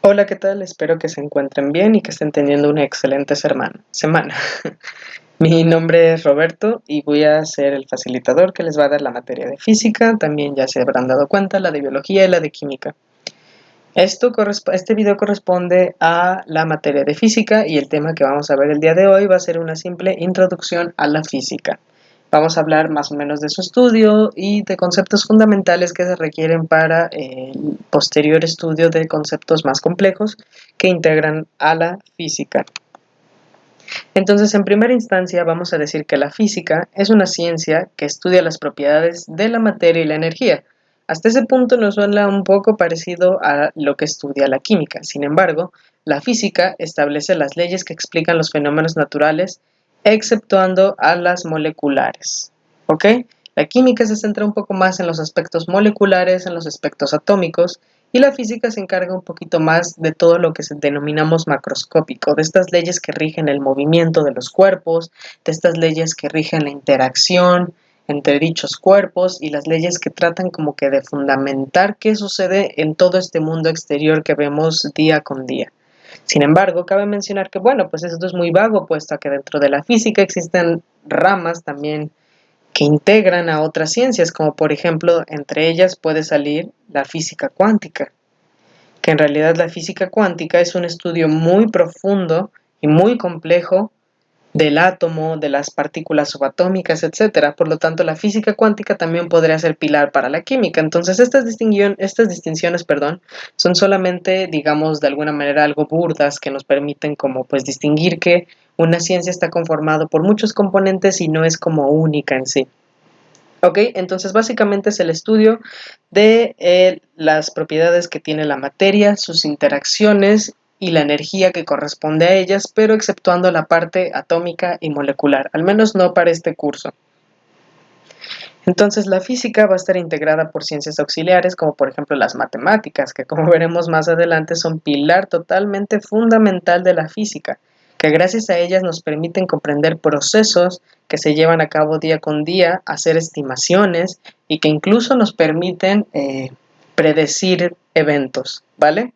Hola, ¿qué tal? Espero que se encuentren bien y que estén teniendo una excelente semana. Mi nombre es Roberto y voy a ser el facilitador que les va a dar la materia de física. También ya se habrán dado cuenta la de biología y la de química. Este video corresponde a la materia de física y el tema que vamos a ver el día de hoy va a ser una simple introducción a la física. Vamos a hablar más o menos de su estudio y de conceptos fundamentales que se requieren para el posterior estudio de conceptos más complejos que integran a la física. Entonces, en primera instancia, vamos a decir que la física es una ciencia que estudia las propiedades de la materia y la energía. Hasta ese punto nos suena un poco parecido a lo que estudia la química. Sin embargo, la física establece las leyes que explican los fenómenos naturales, exceptuando a las moleculares. ¿Ok? La química se centra un poco más en los aspectos moleculares, en los aspectos atómicos, y la física se encarga un poquito más de todo lo que denominamos macroscópico, de estas leyes que rigen el movimiento de los cuerpos, de estas leyes que rigen la interacción entre dichos cuerpos y las leyes que tratan como que de fundamentar qué sucede en todo este mundo exterior que vemos día con día. Sin embargo, cabe mencionar que, bueno, pues esto es muy vago, puesto que dentro de la física existen ramas también que integran a otras ciencias, como por ejemplo, entre ellas puede salir la física cuántica, que en realidad la física cuántica es un estudio muy profundo y muy complejo del átomo, de las partículas subatómicas, etcétera. Por lo tanto, la física cuántica también podría ser pilar para la química. Entonces, estas distinciones, son solamente, digamos, de alguna manera algo burdas que nos permiten como pues distinguir que una ciencia está conformada por muchos componentes y no es como única en sí. Ok, entonces básicamente es el estudio de las propiedades que tiene la materia, sus interacciones y la energía que corresponde a ellas, pero exceptuando la parte atómica y molecular, al menos no para este curso. Entonces la física va a estar integrada por ciencias auxiliares, como por ejemplo las matemáticas, que como veremos más adelante son pilar totalmente fundamental de la física, que gracias a ellas nos permiten comprender procesos que se llevan a cabo día con día, hacer estimaciones y que incluso nos permiten predecir eventos, ¿vale?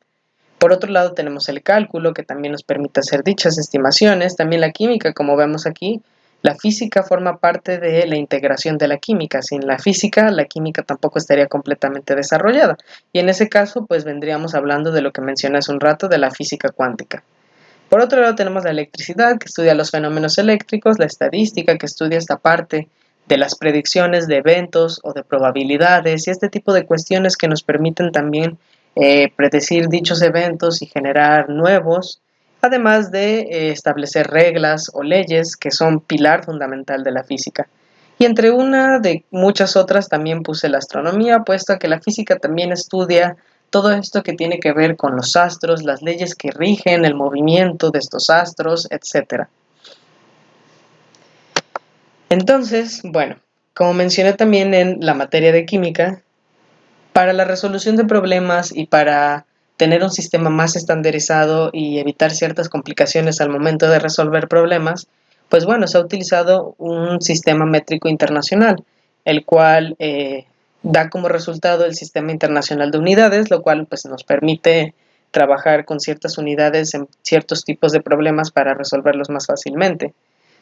Por otro lado tenemos el cálculo, que también nos permite hacer dichas estimaciones, también la química, como vemos aquí. La física forma parte de la integración de la química. Sin la física, la química tampoco estaría completamente desarrollada. Y en ese caso, pues vendríamos hablando de lo que mencioné hace un rato, de la física cuántica. Por otro lado tenemos la electricidad, que estudia los fenómenos eléctricos, la estadística, que estudia esta parte de las predicciones de eventos o de probabilidades y este tipo de cuestiones que nos permiten también predecir dichos eventos y generar nuevos, además de establecer reglas o leyes que son pilar fundamental de la física. Y entre una de muchas otras también puse la astronomía, puesto que la física también estudia todo esto que tiene que ver con los astros, las leyes que rigen el movimiento de estos astros, etc. Entonces, bueno, como mencioné también en la materia de química, para la resolución de problemas y para tener un sistema más estandarizado y evitar ciertas complicaciones al momento de resolver problemas, pues bueno, se ha utilizado un sistema métrico internacional, el cual da como resultado el Sistema Internacional de Unidades, lo cual pues nos permite trabajar con ciertas unidades en ciertos tipos de problemas para resolverlos más fácilmente.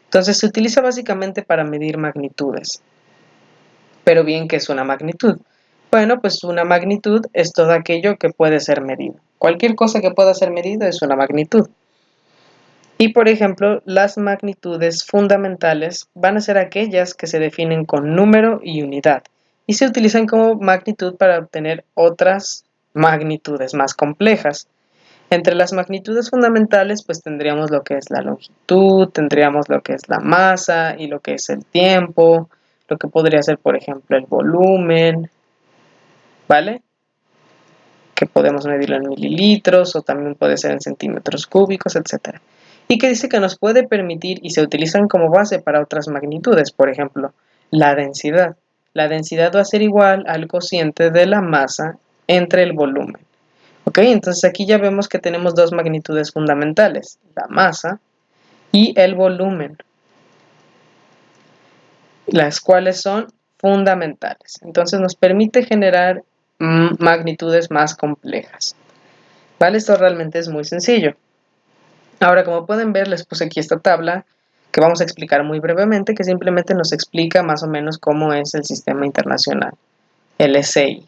Entonces se utiliza básicamente para medir magnitudes. Pero bien, ¿qué es una magnitud? Bueno, pues una magnitud es todo aquello que puede ser medido. Cualquier cosa que pueda ser medida es una magnitud. Y por ejemplo, las magnitudes fundamentales van a ser aquellas que se definen con número y unidad y se utilizan como magnitud para obtener otras magnitudes más complejas. Entre las magnitudes fundamentales pues tendríamos lo que es la longitud, tendríamos lo que es la masa y lo que es el tiempo, lo que podría ser por ejemplo el volumen, ¿vale? Que podemos medirlo en mililitros o también puede ser en centímetros cúbicos, etc. Y que dice que nos puede permitir y se utilizan como base para otras magnitudes, por ejemplo, la densidad. La densidad va a ser igual al cociente de la masa entre el volumen. ¿Ok? Entonces aquí ya vemos que tenemos dos magnitudes fundamentales, la masa y el volumen, las cuales son fundamentales. Entonces nos permite generar magnitudes más complejas. ¿Vale? Esto realmente es muy sencillo. Ahora, como pueden ver, les puse aquí esta tabla que vamos a explicar muy brevemente, que simplemente nos explica más o menos cómo es el sistema internacional, el SI,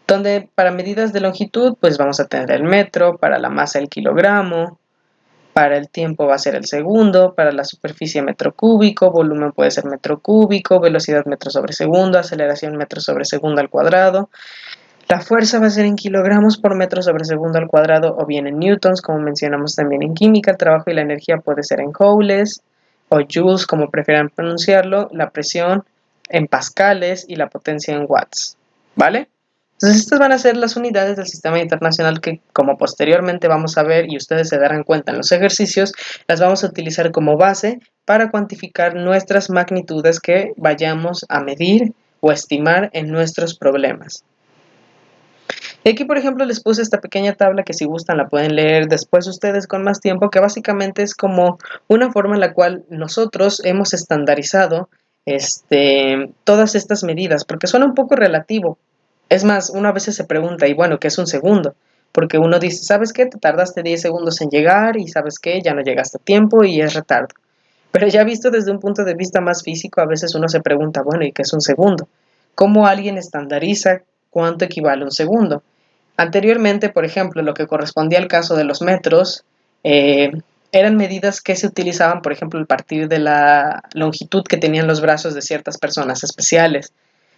donde para medidas de longitud, pues vamos a tener el metro, para la masa el kilogramo, para el tiempo va a ser el segundo, para la superficie metro cúbico, volumen puede ser metro cúbico, velocidad metro sobre segundo, aceleración metro sobre segundo al cuadrado. La fuerza va a ser en kilogramos por metro sobre segundo al cuadrado o bien en newtons, como mencionamos también en química. El trabajo y la energía puede ser en joules o joules, como prefieran pronunciarlo. La presión en pascales y la potencia en watts. ¿Vale? Entonces estas van a ser las unidades del sistema internacional que, como posteriormente vamos a ver y ustedes se darán cuenta en los ejercicios, las vamos a utilizar como base para cuantificar nuestras magnitudes que vayamos a medir o estimar en nuestros problemas. Y aquí, por ejemplo, les puse esta pequeña tabla que si gustan la pueden leer después ustedes con más tiempo, que básicamente es como una forma en la cual nosotros hemos estandarizado todas estas medidas, porque suena un poco relativo. Es más, uno a veces se pregunta, y bueno, ¿qué es un segundo? Porque uno dice, ¿sabes qué? Te tardaste 10 segundos en llegar y ¿sabes qué? Ya no llegaste a tiempo y es retardo. Pero ya visto desde un punto de vista más físico, a veces uno se pregunta, bueno, ¿y qué es un segundo? ¿Cómo alguien estandariza cuánto equivale un segundo? Anteriormente, por ejemplo, lo que correspondía al caso de los metros, eran medidas que se utilizaban, por ejemplo, a partir de la longitud que tenían los brazos de ciertas personas especiales.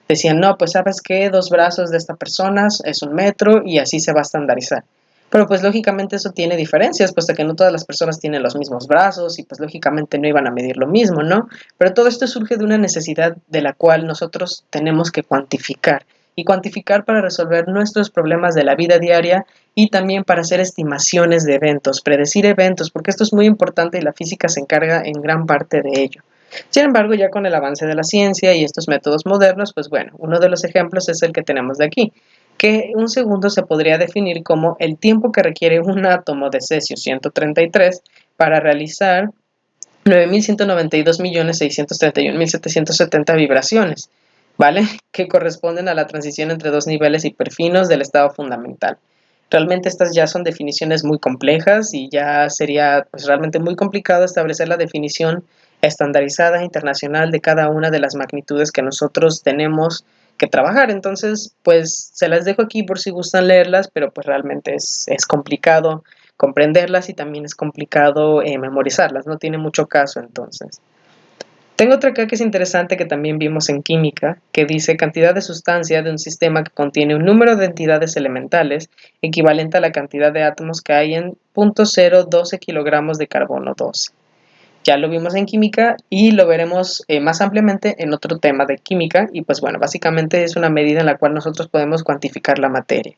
Decían, no, pues sabes que 2 brazos de esta persona es 1 metro y así se va a estandarizar. Pero pues lógicamente eso tiene diferencias, puesto que no todas las personas tienen los mismos brazos y pues lógicamente no iban a medir lo mismo, ¿no? Pero todo esto surge de una necesidad de la cual nosotros tenemos que cuantificar y cuantificar para resolver nuestros problemas de la vida diaria y también para hacer estimaciones de eventos, predecir eventos, porque esto es muy importante y la física se encarga en gran parte de ello. Sin embargo, ya con el avance de la ciencia y estos métodos modernos, pues bueno, uno de los ejemplos es el que tenemos de aquí, que un segundo se podría definir como el tiempo que requiere un átomo de cesio-133 para realizar 9.192.631.770 vibraciones, ¿vale? Que corresponden a la transición entre dos niveles hiperfinos del estado fundamental. Realmente estas ya son definiciones muy complejas y ya sería pues, realmente muy complicado establecer la definición estandarizada internacional de cada una de las magnitudes que nosotros tenemos que trabajar. Entonces, pues se las dejo aquí por si gustan leerlas, pero pues realmente es complicado comprenderlas y también es complicado memorizarlas, no tiene mucho caso entonces. Tengo otra acá que es interesante que también vimos en química, que dice cantidad de sustancia de un sistema que contiene un número de entidades elementales equivalente a la cantidad de átomos que hay en 0.012 kilogramos de carbono 12. Ya lo vimos en química y lo veremos más ampliamente en otro tema de química y pues bueno, básicamente es una medida en la cual nosotros podemos cuantificar la materia.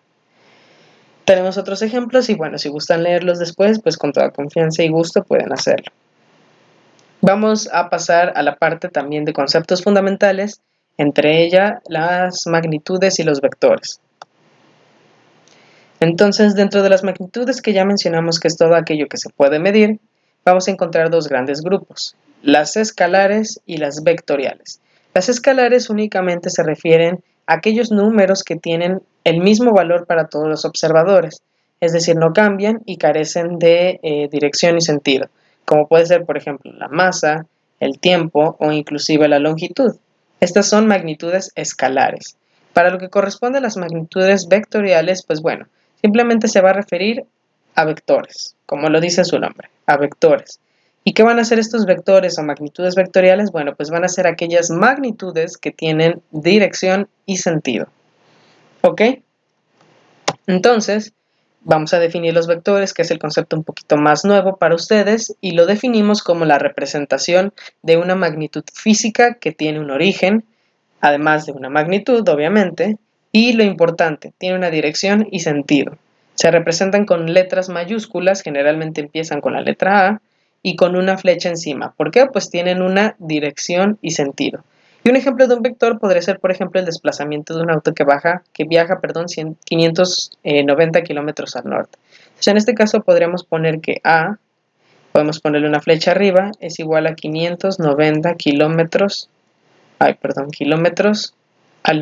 Tenemos otros ejemplos y bueno, si gustan leerlos después, pues con toda confianza y gusto pueden hacerlo. Vamos a pasar a la parte también de conceptos fundamentales, entre ellas las magnitudes y los vectores. Entonces, dentro de las magnitudes que ya mencionamos que es todo aquello que se puede medir, vamos a encontrar dos grandes grupos, las escalares y las vectoriales. Las escalares únicamente se refieren a aquellos números que tienen el mismo valor para todos los observadores, es decir, no cambian y carecen de dirección y sentido, como puede ser, por ejemplo, la masa, el tiempo o inclusive la longitud. Estas son magnitudes escalares. Para lo que corresponde a las magnitudes vectoriales, pues bueno, simplemente se va a referir a vectores, como lo dice su nombre, a vectores. ¿Y qué van a hacer estos vectores o magnitudes vectoriales? Bueno, pues van a ser aquellas magnitudes que tienen dirección y sentido. ¿Ok? Entonces, vamos a definir los vectores, que es el concepto un poquito más nuevo para ustedes, y lo definimos como la representación de una magnitud física que tiene un origen, además de una magnitud, obviamente, y lo importante, tiene una dirección y sentido. Se representan con letras mayúsculas, generalmente empiezan con la letra A, y con una flecha encima. ¿Por qué? Pues tienen una dirección y sentido. Y un ejemplo de un vector podría ser, por ejemplo, el desplazamiento de un auto que viaja 590 kilómetros al norte. Entonces, en este caso podríamos poner que A, podemos ponerle una flecha arriba, es igual a 590 kilómetros al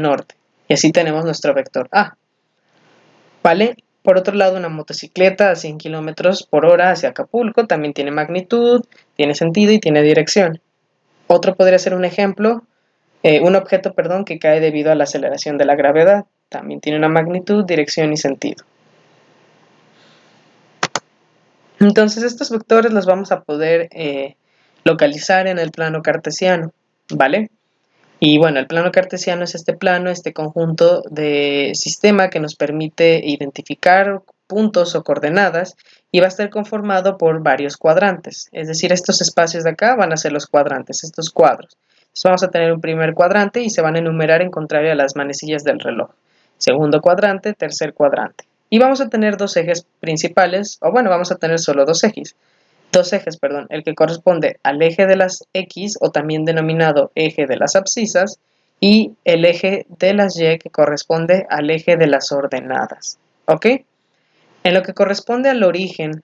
norte. Y así tenemos nuestro vector A. ¿Vale? por otro lado, una motocicleta a 100 kilómetros por hora hacia Acapulco también tiene magnitud, tiene sentido y tiene dirección. Otro podría ser un ejemplo, un objeto, perdón, que cae debido a la aceleración de la gravedad. También tiene una magnitud, dirección y sentido. Entonces, estos vectores los vamos a poder localizar en el plano cartesiano, ¿vale? Y bueno, el plano cartesiano es este plano, este conjunto de sistema que nos permite identificar puntos o coordenadas y va a estar conformado por varios cuadrantes. Es decir, estos espacios de acá van a ser los cuadrantes, estos cuadros. Entonces vamos a tener un primer cuadrante y se van a enumerar en contrario a las manecillas del reloj. Segundo cuadrante, tercer cuadrante. Y vamos a tener dos ejes principales, o bueno, vamos a tener solo dos ejes, el que corresponde al eje de las X, o también denominado eje de las abscisas, y el eje de las Y, que corresponde al eje de las ordenadas. ¿Ok? En lo que corresponde al origen,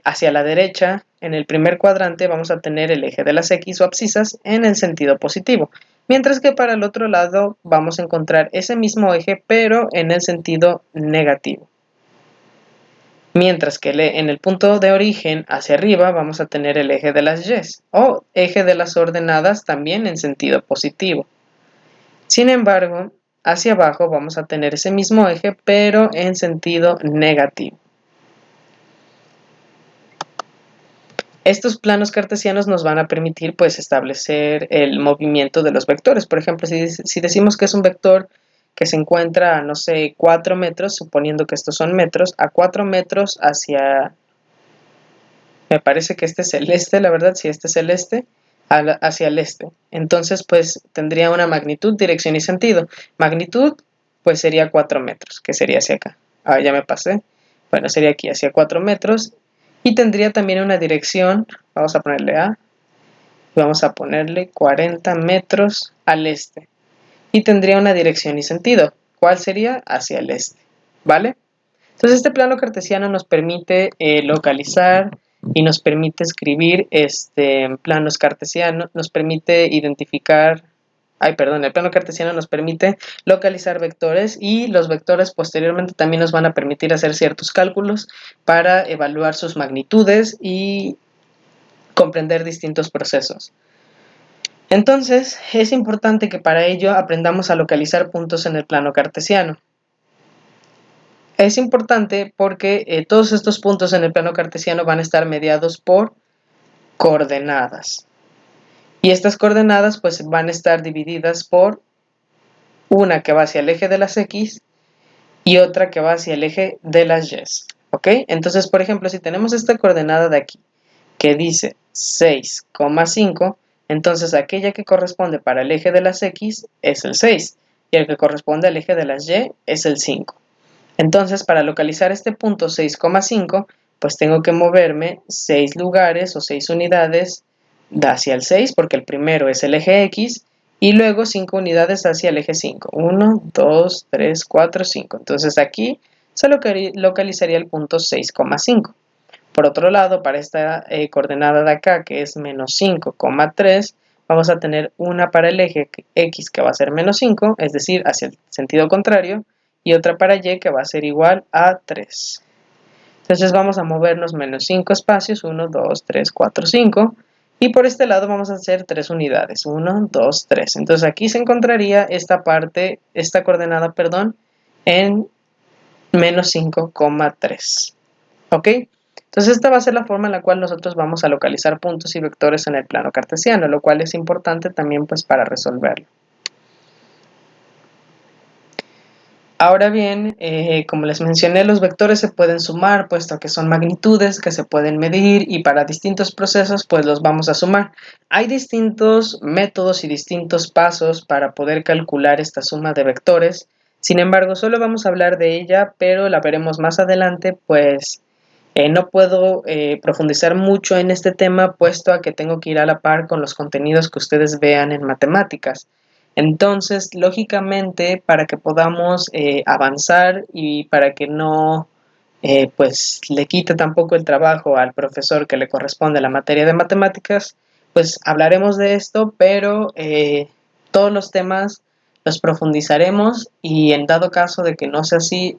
hacia la derecha, en el primer cuadrante vamos a tener el eje de las X o abscisas en el sentido positivo, mientras que para el otro lado vamos a encontrar ese mismo eje, pero en el sentido negativo. Mientras que en el punto de origen hacia arriba vamos a tener el eje de las Y o eje de las ordenadas también en sentido positivo. Sin embargo, hacia abajo vamos a tener ese mismo eje pero en sentido negativo. Estos planos cartesianos nos van a permitir pues establecer el movimiento de los vectores. Por ejemplo, si decimos que es un vector que se encuentra a, no sé, 4 metros, suponiendo que estos son metros, a 4 metros hacia, me parece que este es el este, la verdad, si este es el este, hacia el este. Entonces, pues tendría una magnitud, dirección y sentido. Magnitud, pues sería 4 metros, que sería hacia acá. Ah, ya me pasé. Bueno, sería aquí, hacia 4 metros. Y tendría también una dirección, vamos a ponerle A, vamos a ponerle 40 metros al este. Y tendría una dirección y sentido. ¿Cuál sería? Hacia el este, ¿vale? Entonces este plano cartesiano nos permite localizar y nos permite escribir planos cartesianos, nos permite identificar, el plano cartesiano nos permite localizar vectores y los vectores posteriormente también nos van a permitir hacer ciertos cálculos para evaluar sus magnitudes y comprender distintos procesos. Entonces, es importante que para ello aprendamos a localizar puntos en el plano cartesiano. Es importante porque todos estos puntos en el plano cartesiano van a estar mediados por coordenadas. Y estas coordenadas pues van a estar divididas por una que va hacia el eje de las X y otra que va hacia el eje de las Y. ¿Ok? Entonces, por ejemplo, si tenemos esta coordenada de aquí que dice 6,5, entonces aquella que corresponde para el eje de las X es el 6 y el que corresponde al eje de las Y es el 5. Entonces, para localizar este punto 6,5, pues tengo que moverme 6 lugares o 6 unidades hacia el 6, porque el primero es el eje X, y luego 5 unidades hacia el eje 5. 1, 2, 3, 4, 5. Entonces aquí se localizaría el punto 6,5. Por otro lado, para esta coordenada de acá, que es menos 5,3, vamos a tener una para el eje X que va a ser menos 5, es decir, hacia el sentido contrario, y otra para Y que va a ser igual a 3. Entonces vamos a movernos menos 5 espacios, 1, 2, 3, 4, 5, y por este lado vamos a hacer 3 unidades, 1, 2, 3. Entonces aquí se encontraría esta coordenada, perdón, en menos 5,3. ¿Ok? Entonces esta va a ser la forma en la cual nosotros vamos a localizar puntos y vectores en el plano cartesiano, lo cual es importante también pues para resolverlo. Ahora bien, como les mencioné, los vectores se pueden sumar, puesto que son magnitudes que se pueden medir y para distintos procesos pues los vamos a sumar. Hay distintos métodos y distintos pasos para poder calcular esta suma de vectores. Sin embargo, solo vamos a hablar de ella, pero la veremos más adelante, pues no puedo profundizar mucho en este tema, puesto a que tengo que ir a la par con los contenidos que ustedes vean en matemáticas. Entonces, lógicamente, para que podamos avanzar y para que no pues le quite tampoco el trabajo al profesor que le corresponde la materia de matemáticas, pues hablaremos de esto, pero todos los temas los profundizaremos y en dado caso de que no sea así,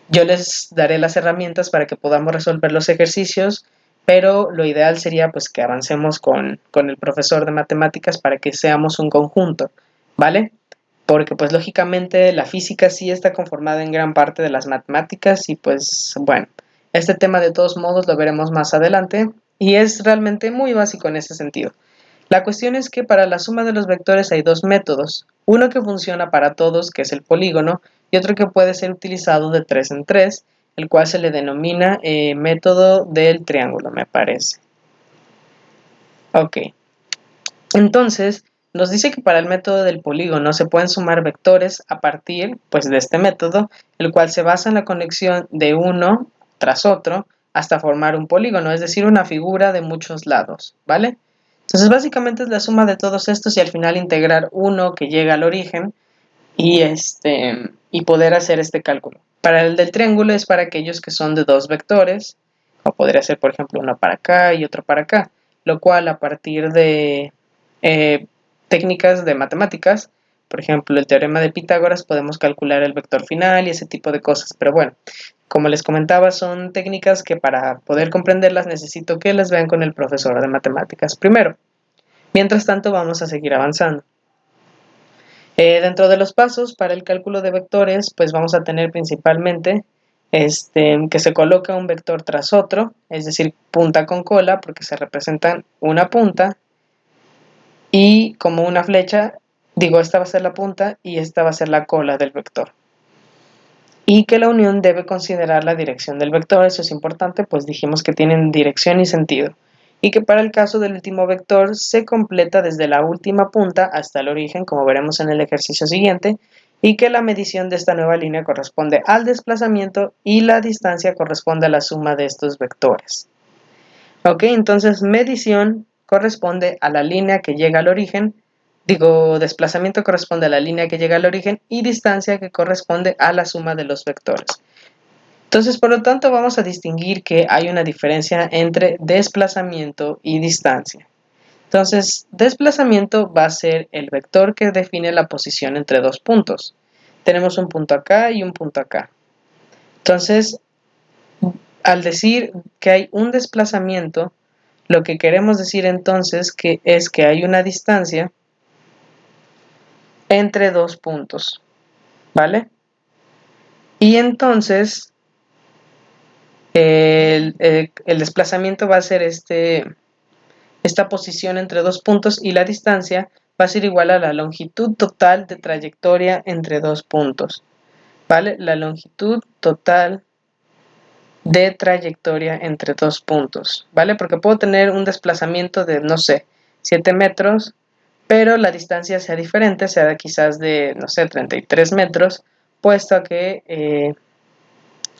yo les daré las herramientas para que podamos resolver los ejercicios, pero lo ideal sería pues que avancemos con el profesor de matemáticas para que seamos un conjunto, ¿vale? Porque pues lógicamente la física sí está conformada en gran parte de las matemáticas y pues bueno, este tema de todos modos lo veremos más adelante y es realmente muy básico en ese sentido. La cuestión es que para la suma de los vectores hay dos métodos, uno que funciona para todos, que es el polígono, y otro que puede ser utilizado de 3 en 3, el cual se le denomina método del triángulo, me parece. Ok, entonces nos dice que para el método del polígono se pueden sumar vectores a partir pues, de este método, el cual se basa en la conexión de uno tras otro hasta formar un polígono, es decir, una figura de muchos lados, ¿vale? Entonces básicamente es la suma de todos estos y al final integrar uno que llega al origen y poder hacer este cálculo. Para el del triángulo es para aquellos que son de dos vectores, o podría ser por ejemplo uno para acá y otro para acá, lo cual a partir de técnicas de matemáticas, por ejemplo el teorema de Pitágoras, podemos calcular el vector final y ese tipo de cosas, pero bueno, como les comentaba, son técnicas que para poder comprenderlas necesito que las vean con el profesor de matemáticas primero. Mientras tanto vamos a seguir avanzando. Dentro de los pasos para el cálculo de vectores, pues vamos a tener principalmente que se coloca un vector tras otro, es decir, punta con cola, porque se representan una punta, y como una flecha, digo, esta va a ser la punta y esta va a ser la cola del vector. Y que la unión debe considerar la dirección del vector, eso es importante, pues dijimos que tienen dirección y sentido. Y que para el caso del último vector se completa desde la última punta hasta el origen, como veremos en el ejercicio siguiente, y que la medición de esta nueva línea corresponde al desplazamiento y la distancia corresponde a la suma de estos vectores. Ok, entonces medición corresponde a la línea que llega al origen, digo, desplazamiento corresponde a la línea que llega al origen y distancia que corresponde a la suma de los vectores. Entonces, por lo tanto, vamos a distinguir que hay una diferencia entre desplazamiento y distancia. Entonces, desplazamiento va a ser el vector que define la posición entre dos puntos. Tenemos un punto acá y un punto acá. Entonces, al decir que hay un desplazamiento, lo que queremos decir entonces es que hay una distancia entre dos puntos, ¿vale? Y entonces el desplazamiento va a ser esta posición entre dos puntos y la distancia va a ser igual a la longitud total de trayectoria entre dos puntos, ¿vale? La longitud total de trayectoria entre dos puntos, ¿vale? Porque puedo tener un desplazamiento de, no sé, 7 metros, pero la distancia sea diferente, sea quizás de, no sé, 33 metros, puesto que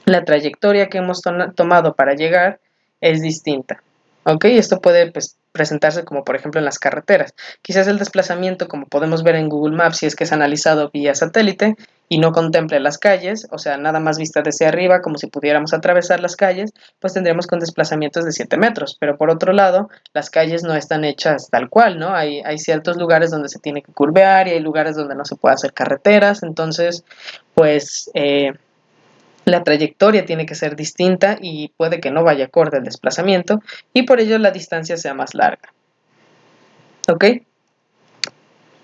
la trayectoria que hemos tomado para llegar es distinta. ¿Ok? Esto puede pues, presentarse como por ejemplo en las carreteras. Quizás el desplazamiento, como podemos ver en Google Maps, si es que es analizado vía satélite y no contemple las calles, o sea, nada más vista desde arriba, como si pudiéramos atravesar las calles, pues tendríamos con desplazamientos de 7 metros. Pero por otro lado, las calles no están hechas tal cual, ¿no? Hay ciertos lugares donde se tiene que curvear y hay lugares donde no se puede hacer carreteras, entonces, pues la trayectoria tiene que ser distinta y puede que no vaya acorde al desplazamiento y por ello la distancia sea más larga. ¿Ok?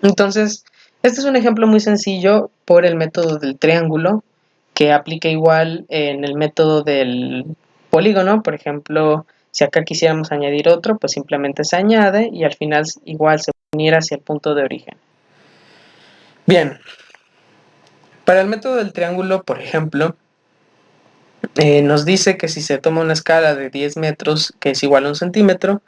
Entonces, este es un ejemplo muy sencillo por el método del triángulo que aplica igual en el método del polígono. Por ejemplo, si acá quisiéramos añadir otro, pues simplemente se añade y al final igual se va a unir hacia el punto de origen. Bien, para el método del triángulo, por ejemplo, nos dice que si se toma una escala de 10 metros, que es igual a 1 centímetro,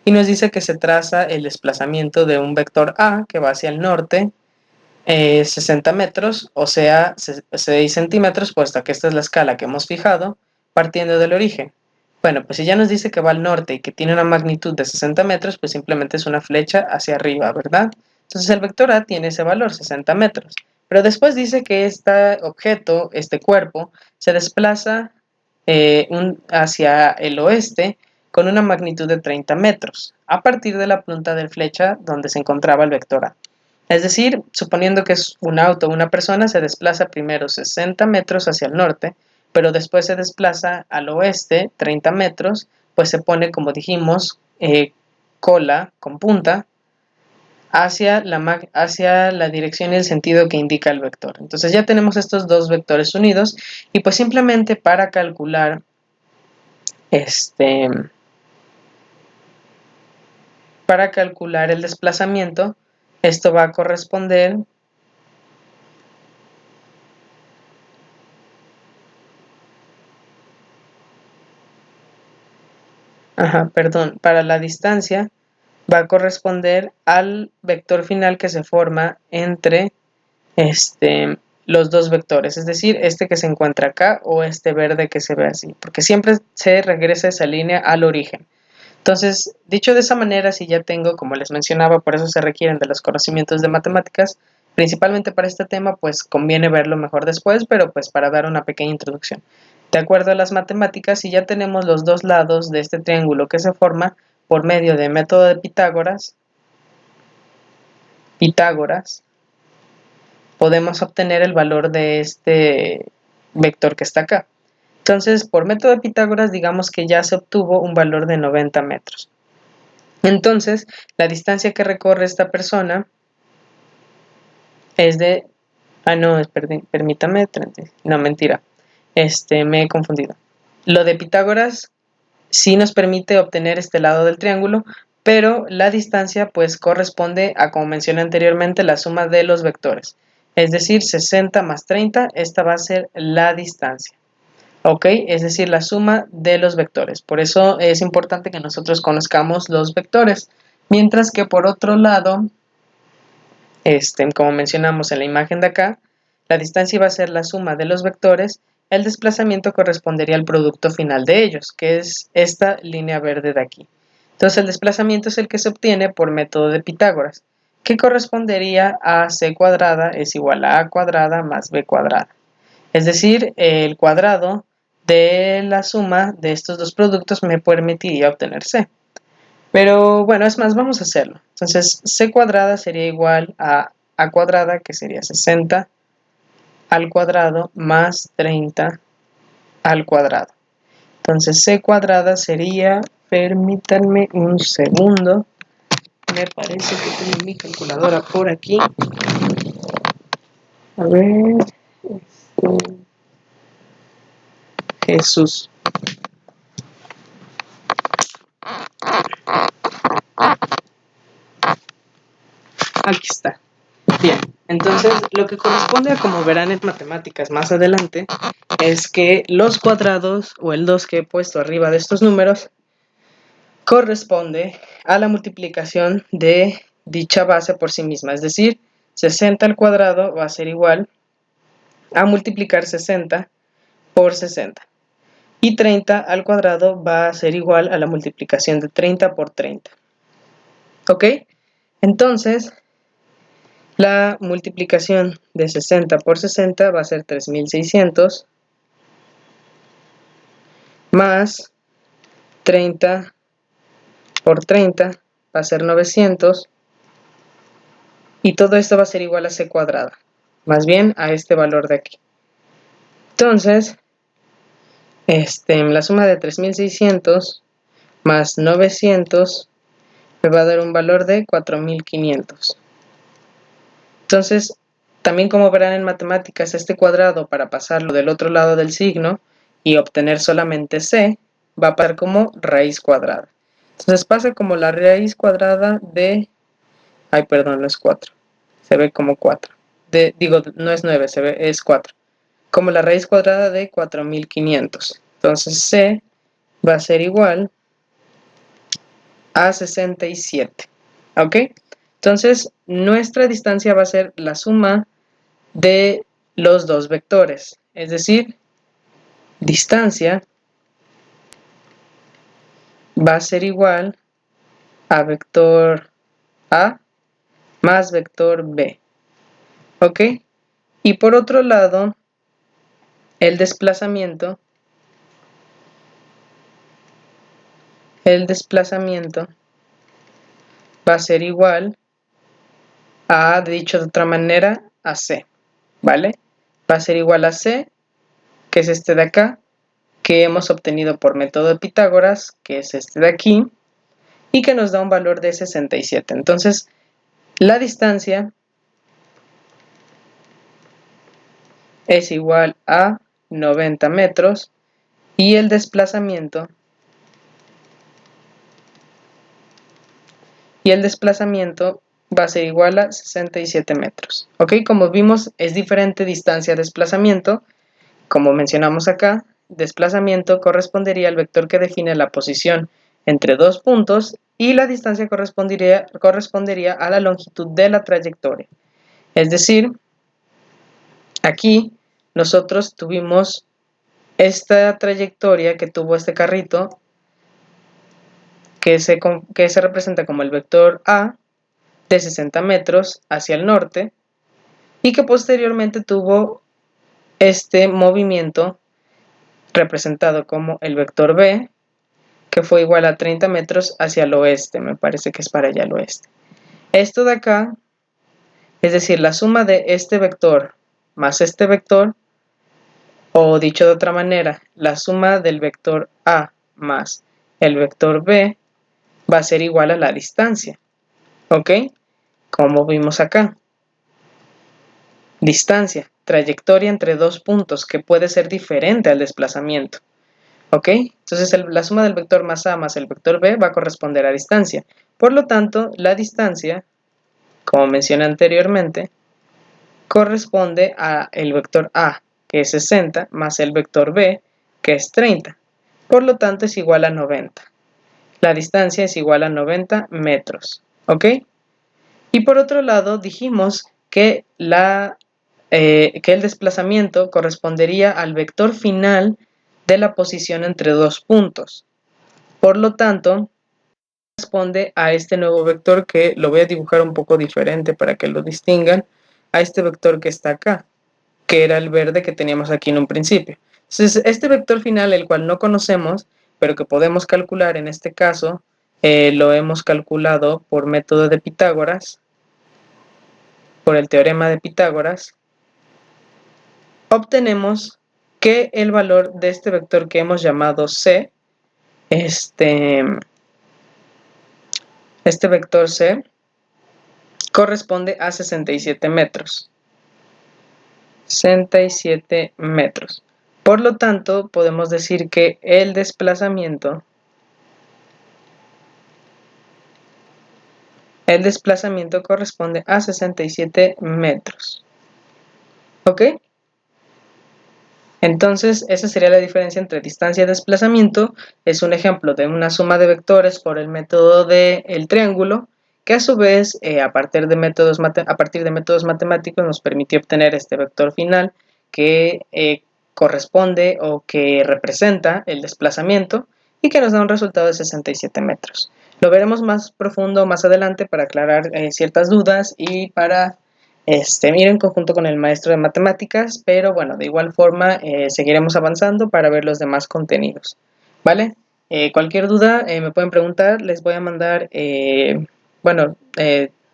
y nos dice que se traza el desplazamiento de un vector A que va hacia el norte, 60 metros, o sea, 6 centímetros, puesto que esta es la escala que hemos fijado, partiendo del origen. Bueno, pues si ya nos dice que va al norte y que tiene una magnitud de 60 metros, pues simplemente es una flecha hacia arriba, ¿verdad? Entonces el vector A tiene ese valor, 60 metros. Pero después dice que este objeto, este cuerpo, se desplaza hacia el oeste con una magnitud de 30 metros, a partir de la punta de flecha donde se encontraba el vector A. Es decir, suponiendo que es un auto o una persona, se desplaza primero 60 metros hacia el norte, pero después se desplaza al oeste 30 metros, pues se pone, como dijimos, cola con punta hacia la dirección y el sentido que indica el vector. Entonces ya tenemos estos dos vectores unidos y pues simplemente para calcular el desplazamiento, esto va a corresponder para la distancia va a corresponder al vector final que se forma entre los dos vectores, es decir, este que se encuentra acá o este verde que se ve así, porque siempre se regresa esa línea al origen. Entonces, dicho de esa manera, si ya tengo, como les mencionaba, por eso se requieren de los conocimientos de matemáticas, principalmente para este tema, pues conviene verlo mejor después, pero pues para dar una pequeña introducción. De acuerdo a las matemáticas, si ya tenemos los dos lados de este triángulo que se forma por medio del método de Pitágoras, podemos obtener el valor de este vector que está acá. Entonces, por método de Pitágoras, digamos que ya se obtuvo un valor de 90 metros. Entonces, la distancia que recorre esta persona es de... no, permítame. No, mentira. Me he confundido. Lo de Pitágoras sí nos permite obtener este lado del triángulo, pero la distancia pues corresponde a, como mencioné anteriormente, la suma de los vectores. Es decir, 60 más 30, esta va a ser la distancia. ¿Ok? Es decir, la suma de los vectores. Por eso es importante que nosotros conozcamos los vectores. Mientras que por otro lado, como mencionamos en la imagen de acá, la distancia va a ser la suma de los vectores, el desplazamiento correspondería al producto final de ellos, que es esta línea verde de aquí. Entonces el desplazamiento es el que se obtiene por método de Pitágoras, que correspondería a c cuadrada es igual a cuadrada más b cuadrada. Es decir, el cuadrado de la suma de estos dos productos me permitiría obtener c. Pero bueno, es más, vamos a hacerlo. Entonces, c cuadrada sería igual a cuadrada, que sería 60 al cuadrado más 30 al cuadrado. Entonces, c cuadrada sería, permítanme un segundo, me parece que tengo mi calculadora por aquí. A ver, Jesús. Aquí está. Bien, entonces lo que corresponde a, como verán en matemáticas más adelante, es que los cuadrados o el 2 que he puesto arriba de estos números corresponde a la multiplicación de dicha base por sí misma. Es decir, 60 al cuadrado va a ser igual a multiplicar 60 por 60. Y 30 al cuadrado va a ser igual a la multiplicación de 30 por 30. ¿Ok? Entonces, la multiplicación de 60 por 60 va a ser 3600 más 30 por 30 va a ser 900 y todo esto va a ser igual a c cuadrada, más bien a este valor de aquí. Entonces, la suma de 3600 más 900 me va a dar un valor de 4500. Entonces, también como verán en matemáticas, este cuadrado para pasarlo del otro lado del signo y obtener solamente c, va a pasar como raíz cuadrada. Entonces pasa como la raíz cuadrada de... Ay, perdón, no es 4. Se ve como 4. Digo, no es 9, es 4. Como la raíz cuadrada de 4500. Entonces c va a ser igual a 67. ¿Ok? Entonces, nuestra distancia va a ser la suma de los dos vectores, es decir, distancia va a ser igual a vector A más vector B. ¿Ok? Y por otro lado, el desplazamiento va a ser igual A, dicho de otra manera, a C, ¿vale? Va a ser igual a C, que es este de acá, que hemos obtenido por método de Pitágoras, que es este de aquí, y que nos da un valor de 67. Entonces, la distancia es igual a 90 metros y el desplazamiento va a ser igual a 67 metros. ¿Ok? Como vimos, es diferente distancia a desplazamiento. Como mencionamos acá, desplazamiento correspondería al vector que define la posición entre dos puntos y la distancia correspondería a la longitud de la trayectoria. Es decir, aquí nosotros tuvimos esta trayectoria que tuvo este carrito que se representa como el vector A de 60 metros hacia el norte y que posteriormente tuvo este movimiento representado como el vector B, que fue igual a 30 metros hacia el oeste, me parece que es para allá al oeste. Esto de acá, es decir, la suma de este vector más este vector, o dicho de otra manera, la suma del vector A más el vector B va a ser igual a la distancia, ¿ok? Como vimos acá. Distancia, trayectoria entre dos puntos, que puede ser diferente al desplazamiento. ¿Ok? Entonces la suma del vector más A más el vector B va a corresponder a distancia. Por lo tanto, la distancia, como mencioné anteriormente, corresponde a el vector A, que es 60, más el vector B, que es 30. Por lo tanto, es igual a 90. La distancia es igual a 90 metros. ¿Ok? Y por otro lado, dijimos que el desplazamiento correspondería al vector final de la posición entre dos puntos. Por lo tanto, corresponde a este nuevo vector que lo voy a dibujar un poco diferente para que lo distingan, a este vector que está acá, que era el verde que teníamos aquí en un principio. Entonces, este vector final, el cual no conocemos, pero que podemos calcular en este caso, lo hemos calculado por método de Pitágoras, por el teorema de Pitágoras, obtenemos que el valor de este vector que hemos llamado C, este vector C, corresponde a 67 metros. 67 metros. Por lo tanto, podemos decir que el desplazamiento corresponde a 67 metros. ¿Ok? Entonces, esa sería la diferencia entre distancia y desplazamiento. Es un ejemplo de una suma de vectores por el método del triángulo, que a su vez, a partir de métodos matemáticos, nos permitió obtener este vector final que corresponde o que representa el desplazamiento y que nos da un resultado de 67 metros. Lo veremos más profundo más adelante para aclarar ciertas dudas y para ir en conjunto con el maestro de matemáticas, pero bueno, de igual forma seguiremos avanzando para ver los demás contenidos, ¿vale? Cualquier duda me pueden preguntar, les voy a mandar,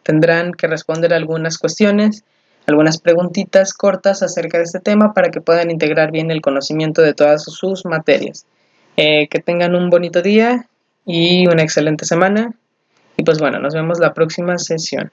tendrán que responder algunas cuestiones, algunas preguntitas cortas acerca de este tema para que puedan integrar bien el conocimiento de todas sus materias. Que tengan un bonito día y una excelente semana, y pues bueno, nos vemos la próxima sesión.